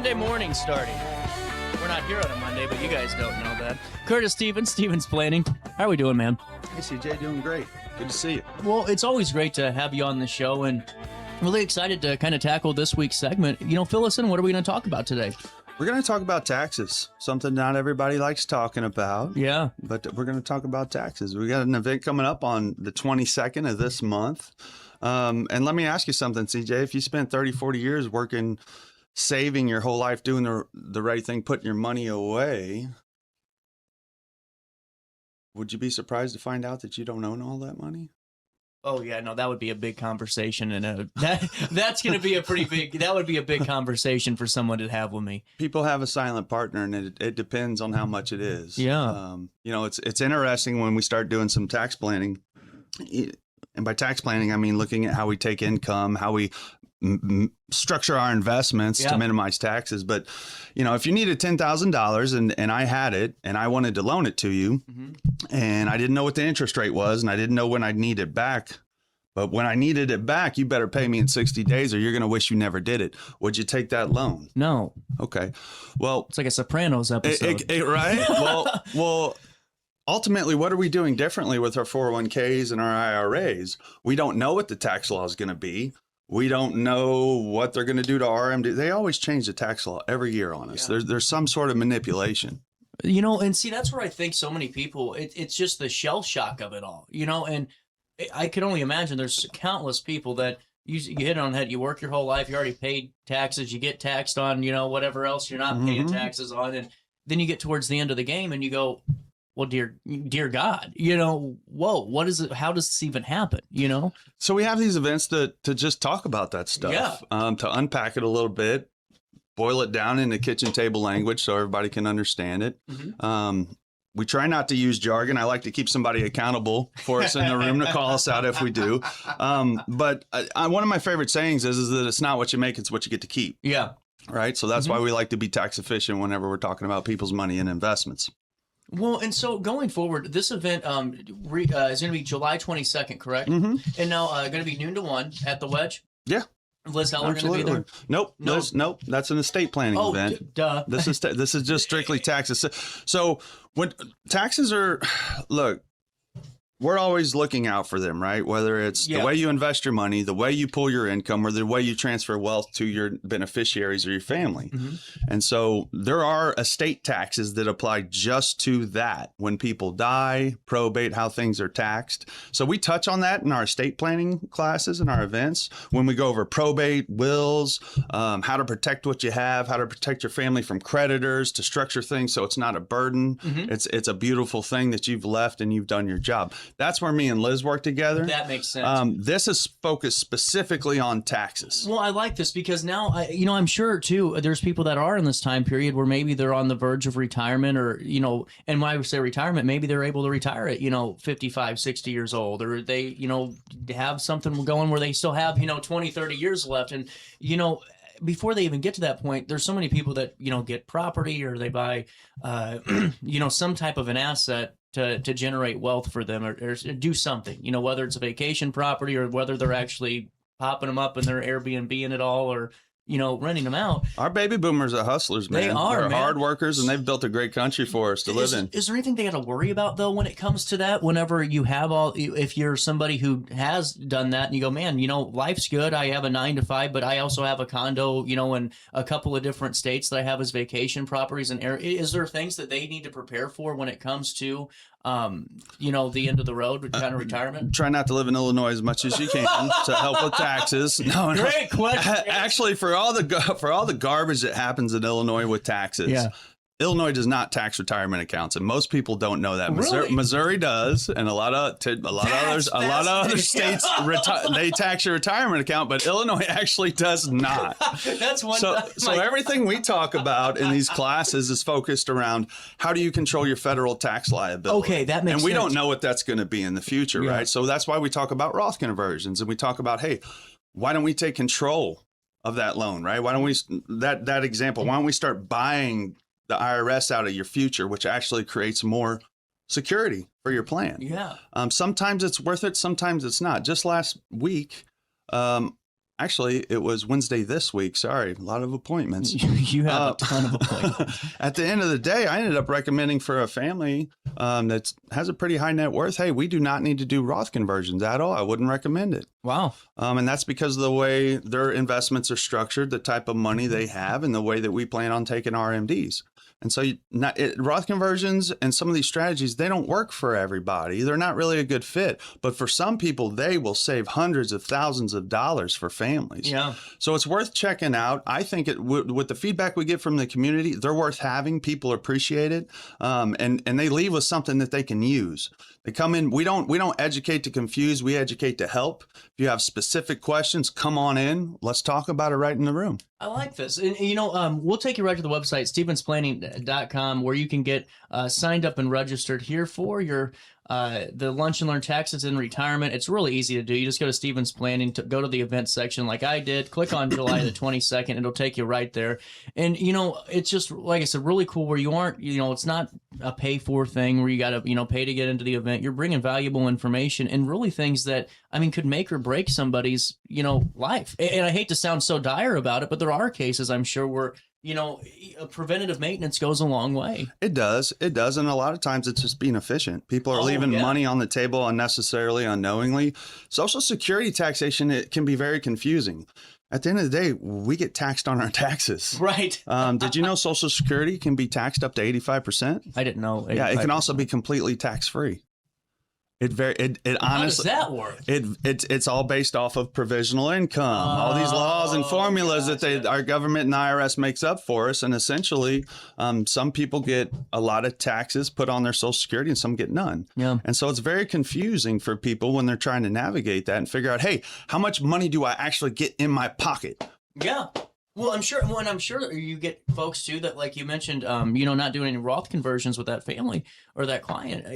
Monday morning starting. We're not here on a Monday, but you guys don't know that. Curtis Stevens Planning. How are we doing, man? Hey, CJ, doing great. Good to see you. Well, it's always great to have you on the show, and really excited to kind of tackle this week's segment. You know, fill us in. What are we going to talk about today? We're going to talk about taxes, something not everybody likes talking about. Yeah. But we're going to talk about taxes. We got an event coming up on the 22nd of this month. And let me ask you something, CJ. If you spent 30, 40 years working, saving your whole life, doing the right thing, putting your money away, would you be surprised to find out that you don't own all that money? Oh yeah, no, that would be a big conversation, and that's going to be that would be a big conversation for someone to have with me. People have a silent partner, and it depends on how much it is. Yeah. You know, it's interesting when we start doing some tax planning, and by tax planning, I mean looking at how we take income, how we structure our investments to minimize taxes. But, you know, if you needed $10,000 and I had it and I wanted to loan it to you and I didn't know what the interest rate was and I didn't know when I'd need it back. But when I needed it back, you better pay me in 60 days or you're going to wish you never did it. Would you take that loan? No. Okay. Well, it's like a Sopranos episode. Right? Well, ultimately, what are we doing differently with our 401ks and our IRAs? We don't know what the tax law is going to be. We don't know what they're going to do to RMD. They always change the tax law every year on us. Yeah. There's some sort of manipulation. You know, and see, that's where I think so many people, it's just the shell shock of it all, you know, and I can only imagine there's countless people that you hit it on the head. You work your whole life, you already paid taxes, you get taxed on, you know, whatever else you're not paying taxes on. And then you get towards the end of the game and you go, well, dear God, you know, whoa, what is it? How does this even happen? You know? So we have these events to just talk about that stuff, to unpack it a little bit, boil it down into kitchen table language so everybody can understand it. We try not to use jargon. I like to keep somebody accountable for us in the room to call us out if we do. But one of my favorite sayings is that it's not what you make, it's what you get to keep. Yeah. Right. So that's why we like to be tax efficient whenever we're talking about people's money and investments. Well, and so going forward, this event is going to be July 22nd, correct? And now going to be noon to 1 at the Wedge? Yeah. Liz Heller going to be there? Nope. That's an estate planning event. Duh. This is just strictly taxes. So when taxes are, look, we're always looking out for them, right? Whether it's the way you invest your money, the way you pull your income, or the way you transfer wealth to your beneficiaries or your family. And so there are estate taxes that apply just to that. When people die, probate, how things are taxed. So we touch on that in our estate planning classes and our events. When we go over probate, wills, how to protect what you have, how to protect your family from creditors, to structure things so it's not a burden. It's a beautiful thing that you've left and you've done your job. That's where me and Liz work together. That makes sense. This is focused specifically on taxes. Well, I like this because now, I'm sure, too, there's people that are in this time period where maybe they're on the verge of retirement or, you know, and when I say retirement, maybe they're able to retire at, 55, 60 years old, or they, have something going where they still have, 20, 30 years left. And, before they even get to that point, there's so many people that, get property or they buy, some type of an asset to generate wealth for them or do something, whether it's a vacation property or whether they're actually popping them up in their Airbnb and it all, or, renting them out. Our baby boomers are hustlers, man. They are, They're hard workers, and they've built a great country for us to live in. Is there anything they got to worry about, though, when it comes to that? Whenever you have if you're somebody who has done that and you go, man, life's good. I have a 9 to 5, but I also have a condo, in a couple of different states that I have as vacation properties. And is there things that they need to prepare for when it comes to the end of the road, kind of retirement? Try not to live in Illinois as much as you can to help with taxes. No, great question. Actually, for all the garbage that happens in Illinois with taxes, Illinois does not tax retirement accounts, and most people don't know that. Really? Missouri does, and a lot of other states they tax your retirement account, but Illinois actually does not. That's one. So everything we talk about in these classes is focused around how do you control your federal tax liability. Okay, that makes sense. And we don't know what that's going to be in the future, right? So that's why we talk about Roth conversions, and we talk about, hey, why don't we take control of that loan, right? Why don't we that example? Why don't we start buying the IRS out of your future, which actually creates more security for your plan. Yeah. Sometimes it's worth it. Sometimes it's not. Just last week, Actually, it was Wednesday this week. Sorry, a lot of appointments. You have a ton of appointments. At the end of the day, I ended up recommending for a family that has a pretty high net worth. Hey, we do not need to do Roth conversions at all. I wouldn't recommend it. Wow. And that's because of the way their investments are structured, the type of money they have, and the way that we plan on taking RMDs. And so Roth conversions and some of these strategies, they don't work for everybody. They're not really a good fit. But for some people, they will save hundreds of thousands of dollars for families. Yeah. So it's worth checking out. I think with the feedback we get from the community, they're worth having. People appreciate it. And they leave with something that they can use. They come in. We don't educate to confuse. We educate to help. If you have specific questions, come on in. Let's talk about it right in the room. I like this. And, we'll take you right to the website, RiverBender.com, where you can get signed up and registered here for your the Lunch and Learn Taxes in Retirement. It's really easy to do. You just go to Stevens Planning, go to the event section like I did, click on July the 22nd. It'll take you right there. And, it's just, like I said, really cool where you aren't, it's not a pay for thing where you got to, pay to get into the event. You're bringing valuable information and really things that, could make or break somebody's, life. And I hate to sound so dire about it, but there are cases, I'm sure, where preventative maintenance goes a long way. It does. And a lot of times it's just being efficient. People are leaving money on the table unnecessarily, unknowingly. Social Security taxation, it can be very confusing. At the end of the day, we get taxed on our taxes. Right. Did you know Social Security can be taxed up to 85%? I didn't know. 85%. Yeah, it can also be completely tax-free. It honestly, how does that work? It's all based off of provisional income, all these laws and formulas that our government and IRS makes up for us. And essentially, some people get a lot of taxes put on their Social Security and some get none. Yeah. And so it's very confusing for people when they're trying to navigate that and figure out, hey, how much money do I actually get in my pocket? Yeah. Well, I'm sure you get folks too that, like you mentioned, not doing any Roth conversions with that family or that client,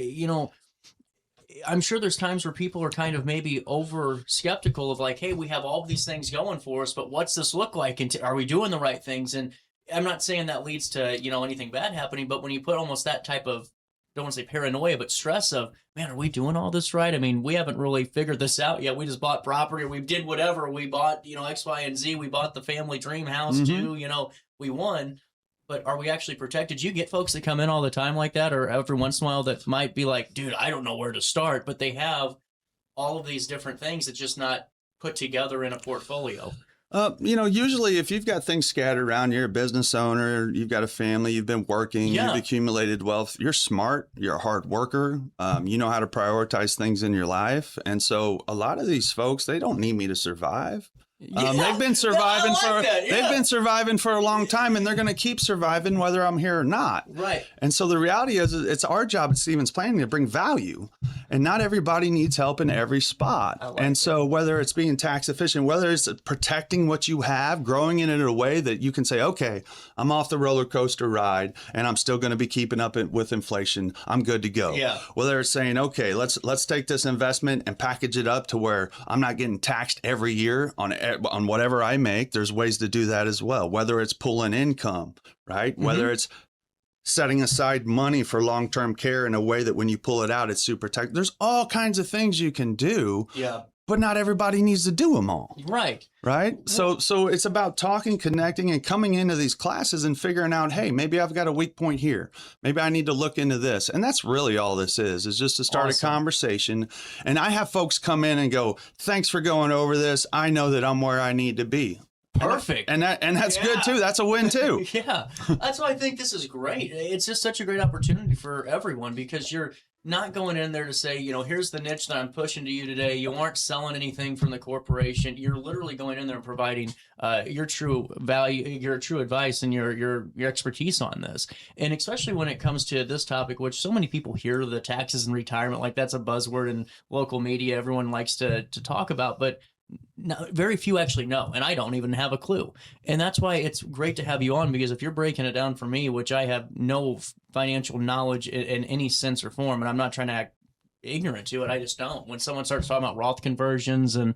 I'm sure there's times where people are kind of maybe over skeptical of like, hey, we have all of these things going for us, but what's this look like? And are we doing the right things? And I'm not saying that leads to, anything bad happening, but when you put almost that type of, don't want to say paranoia, but stress of, man, are we doing all this right? We haven't really figured this out yet. We just bought property or we did whatever. We bought, X, Y, and Z. We bought the family dream house too, we won. But are we actually protected? You get folks that come in all the time like that, or every once in a while that might be like, dude, I don't know where to start, but they have all of these different things that's just not put together in a portfolio. Usually if you've got things scattered around, you're a business owner, you've got a family, you've been working, you've accumulated wealth, you're smart, you're a hard worker, you know how to prioritize things in your life. And so a lot of these folks, they don't need me to survive. They've been surviving they've been surviving for a long time, and they're going to keep surviving whether I'm here or not. Right. And so the reality is, it's our job at Stevens Planning to bring value, and not everybody needs help in every spot. And so whether it's being tax efficient, whether it's protecting what you have, growing it in a way that you can say, okay, I'm off the roller coaster ride, and I'm still going to be keeping up with inflation. I'm good to go. Yeah. Whether it's saying, okay, let's take this investment and package it up to where I'm not getting taxed every year on whatever I make. There's ways to do that as well. Whether it's pulling income, right? Mm-hmm. Whether it's setting aside money for long-term care in a way that when you pull it out, it's super tax. There's all kinds of things you can do. Yeah. But not everybody needs to do them all. Right. Right. So it's about talking, connecting, and coming into these classes and figuring out, hey, maybe I've got a weak point here. Maybe I need to look into this. And that's really all this is just to start a conversation. And I have folks come in and go, thanks for going over this. I know that I'm where I need to be. Perfect. And that's good too. That's a win too. Yeah. That's why I think this is great. It's just such a great opportunity for everyone, because you're not going in there to say, here's the niche that I'm pushing to you today. You aren't selling anything from the corporation. You're literally going in there and providing your true value, your true advice, and your expertise on this. And especially when it comes to this topic, which so many people hear, the taxes and retirement, like that's a buzzword in local media. Everyone likes to talk about, but no, very few actually know, and I don't even have a clue. And that's why it's great to have you on, because if you're breaking it down for me, which I have no financial knowledge in any sense or form, and I'm not trying to act ignorant to it, I just don't. When someone starts talking about Roth conversions and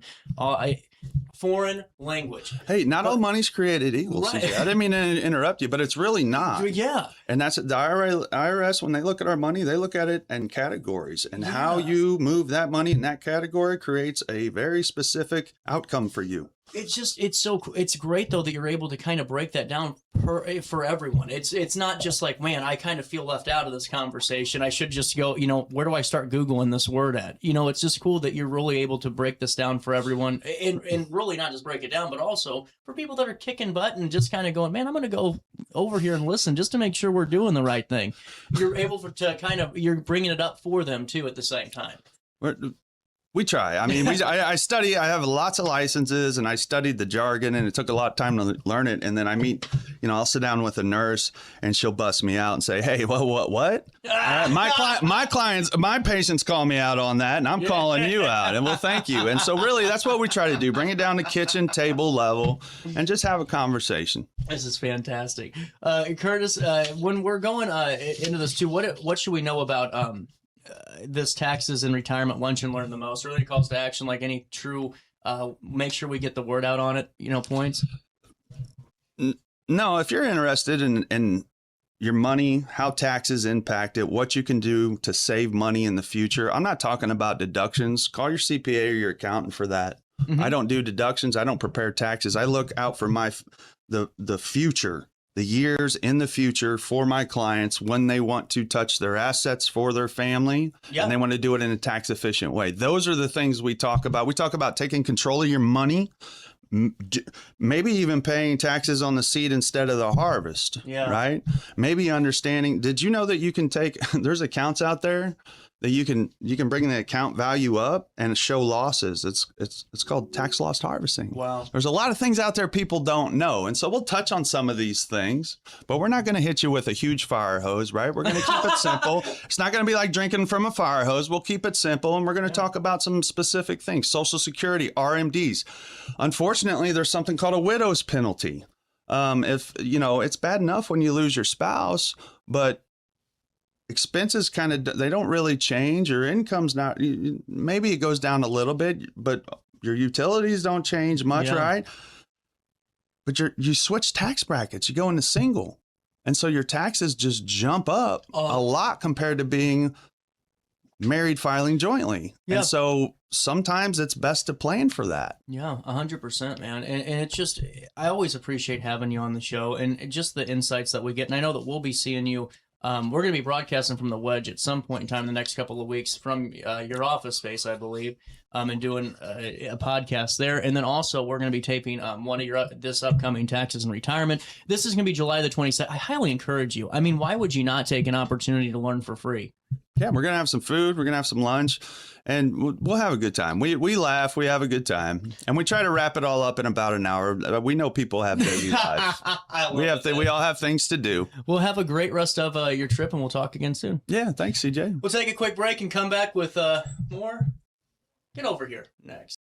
foreign language. Hey, not all money's created equal. Right. I didn't mean to interrupt you, but it's really not. Yeah. And that's the IRS, when they look at our money, they look at it in categories, and how you move that money in that category creates a very specific outcome for you. It's great though that you're able to kind of break that down for everyone. It's not just like, man, I kind of feel left out of this conversation. I should just go, where do I start Googling this word at? It's just cool that you're really able to break this down for everyone, and really not just break it down, but also for people that are kicking butt and just kind of going, man, I'm going to go over here and listen just to make sure we're doing the right thing. You're able you're bringing it up for them too at the same time. We try. I mean, I study. I have lots of licenses, and I studied the jargon, and it took a lot of time to learn it. And then I meet, I'll sit down with a nurse, and she'll bust me out and say, "Hey, what? My patients call me out on that, and I'm calling you out." And well, thank you. And so, really, that's what we try to do: bring it down to kitchen table level, and just have a conversation. This is fantastic, Curtis. When we're going into this too, what should we know about this taxes and retirement lunch and learn the most? Really calls to action, like any true make sure we get the word out on it, points? No, if you're interested in your money, how taxes impact it, what you can do to save money in the future. I'm not talking about deductions. Call your CPA or your accountant for that. Mm-hmm. I don't do deductions. I don't prepare taxes. I look out for the future, the years in the future for my clients when they want to touch their assets for their family, and they want to do it in a tax efficient way. Those are the things we talk about. We talk about taking control of your money, maybe even paying taxes on the seed instead of the harvest, right? Maybe understanding, did you know that you can there's accounts out there that you can bring the account value up and show losses. It's called tax loss harvesting. Wow. There's a lot of things out there people don't know. And so we'll touch on some of these things, but we're not going to hit you with a huge fire hose, right? We're going to keep it simple. It's not going to be like drinking from a fire hose. We'll keep it simple, and we're going to talk about some specific things. Social Security, RMDs. Unfortunately, there's something called a widow's penalty. If, it's bad enough when you lose your spouse, but expenses they don't really change. Your income's not, maybe it goes down a little bit, but your utilities don't change much, right? But you switch tax brackets, you go into single. And so your taxes just jump up a lot compared to being married filing jointly. And so sometimes it's best to plan for that. Yeah, 100%, man. And it's just, I always appreciate having you on the show and just the insights that we get. And I know that we'll be seeing you. We're going to be broadcasting from the Wedge at some point in time in the next couple of weeks from your office space, I believe, and doing a podcast there. And then also we're going to be taping one of this upcoming taxes and retirement. This is going to be July the 22nd. I highly encourage you. I mean, why would you not take an opportunity to learn for free? Yeah, we're going to have some food. We're going to have some lunch, and we'll have a good time. We laugh. We have a good time, and we try to wrap it all up in about an hour. We know people have daily lives. We all have things to do. We'll have a great rest of your trip, and we'll talk again soon. Yeah, thanks, CJ. We'll take a quick break and come back with more. Get over here next.